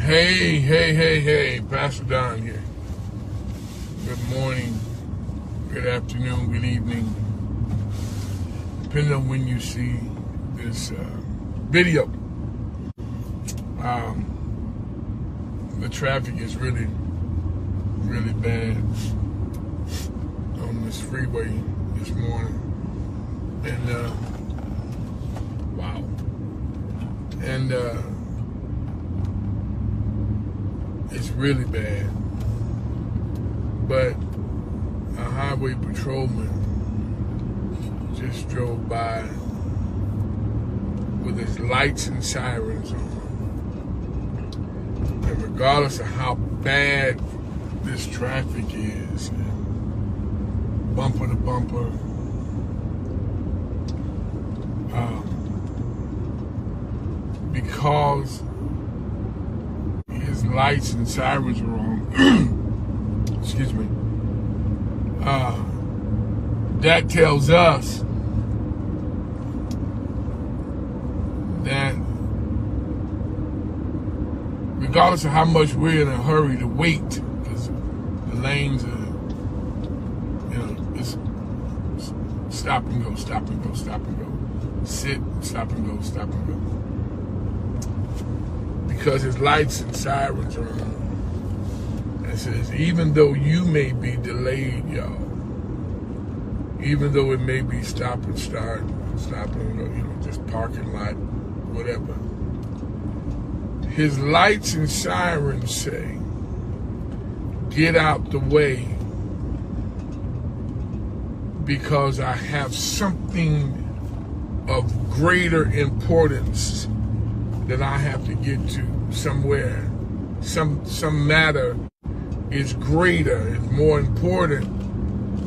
Hey, Pastor Don here. Good morning, good afternoon, good evening, depending on when you see this video. The traffic is really bad on this freeway this morning. And, wow. And, it's really bad, but a highway patrolman just drove by with his lights and sirens on. And regardless of how bad this traffic is, bumper to bumper, because his lights and sirens are on, excuse me, that tells us that regardless of how much we're in a hurry to wait, because the lanes are, it's stop and go, stop and go, stop and go, sit, stop and go, stop and go. Because his lights and sirens are on. It says, even though you may be delayed, y'all, even though it may be stop and start, stop and go, just parking lot, whatever. His lights and sirens say, get out the way because I have something of greater importance that I have to get to somewhere. Some matter is greater, is more important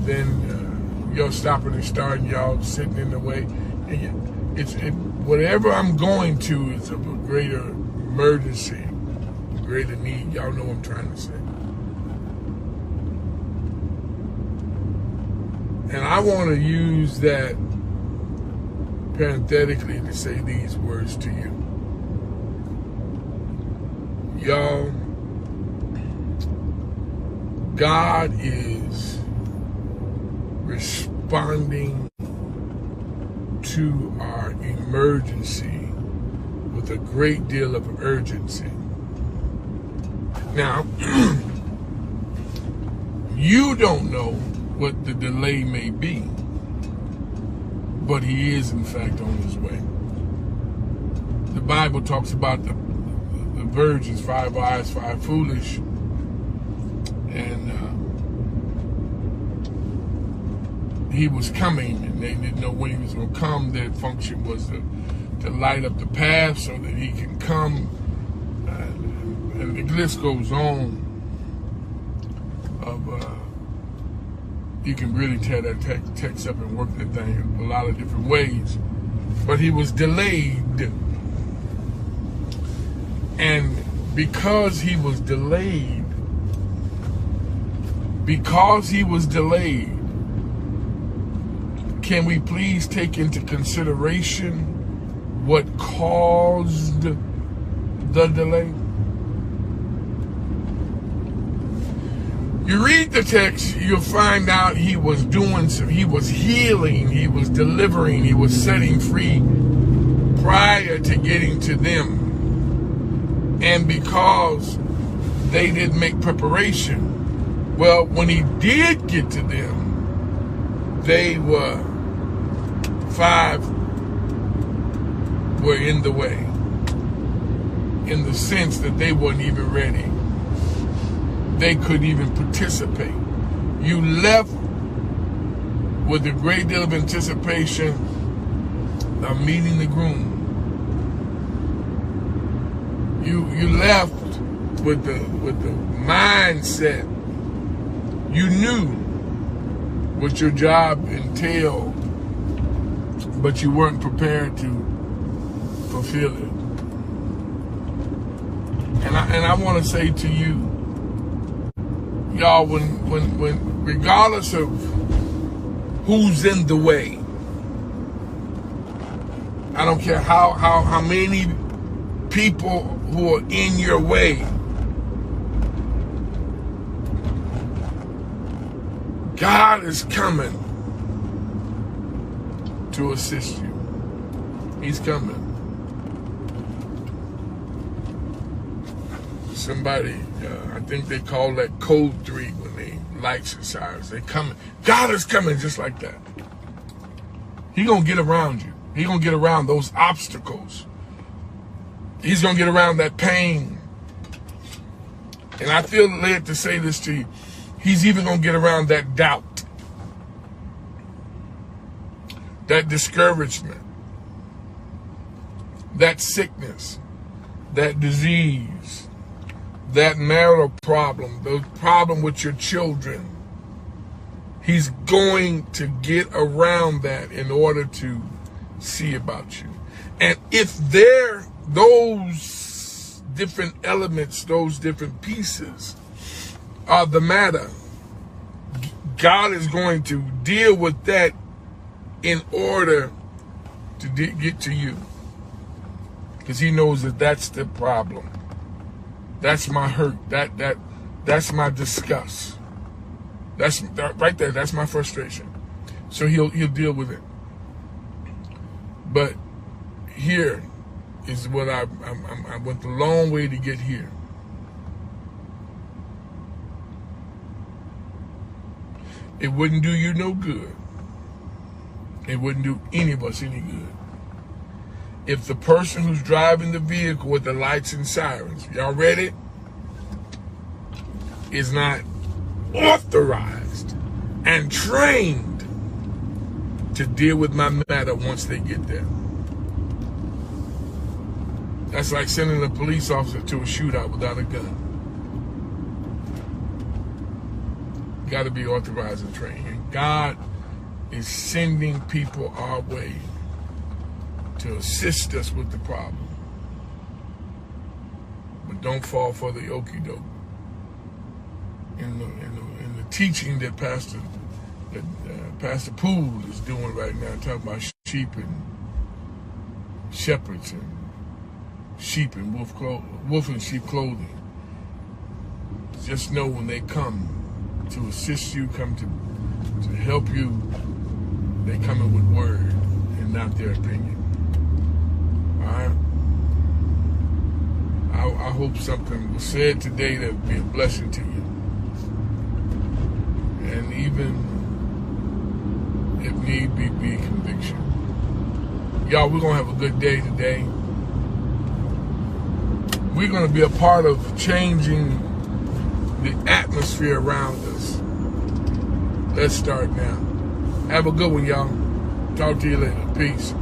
than y'all stopping and starting, y'all sitting in the way. And whatever I'm going to is of a greater emergency, greater need. Y'all know what I'm trying to say. And I want to use that parenthetically to say these words to you. Y'all, God is responding to our emergency with a great deal of urgency. Now, you don't know what the delay may be, but he is in fact on his way. The Bible talks about the virgins, 5 wise, 5 foolish, and he was coming, and they didn't know when he was going to come. Their function was to light up the path so that he can come, and the list goes on of you can really tear that text up and work that thing in a lot of different ways, but he was delayed. And because he was delayed, can we please take into consideration what caused the delay? You read the text, you'll find out he was healing, he was delivering, he was setting free prior to getting to them. And because they didn't make preparation, well, when he did get to them, they were 5 were in the way, in the sense that they weren't even ready. They couldn't even participate. You left with a great deal of anticipation of meeting the groom. You left with the mindset. You knew what your job entailed, but you weren't prepared to fulfill it. And I want to say to you, y'all, when regardless of who's in the way, I don't care how many people who are in your way. God is coming to assist you. He's coming. Somebody, I think they call that code 3 when they lights and sirens. They coming. God is coming just like that. He gonna get around you. He gonna get around those obstacles. He's gonna get around that pain. And I feel led to say this to you. He's even gonna get around that doubt, that discouragement, that sickness, that disease, that marital problem, the problem with your children. He's going to get around that in order to see about you. And if those different elements, those different pieces are the matter, God is going to deal with that in order to get to you. Because he knows that that's the problem. That's my hurt. That's my disgust. That's right there. That's my frustration. So he'll deal with it. But here is what I went the long way to get here. It wouldn't do you no good. It wouldn't do any of us any good if the person who's driving the vehicle with the lights and sirens, y'all ready, is not authorized and trained to deal with my matter once they get there. That's like sending a police officer to a shootout without a gun. Got to be authorized and trained. And God is sending people our way to assist us with the problem. But don't fall for the okie doke. In the teaching that Pastor Poole is doing right now, talking about sheep and shepherds and sheep and wolf and sheep clothing. Just know when they come to assist you, come to help you, they come in with word and not their opinion. All right? I hope something was said today that would be a blessing to you. And even if need be conviction. Y'all, we're going to have a good day today. We're going to be a part of changing the atmosphere around us. Let's start now. Have a good one, y'all. Talk to you later. Peace.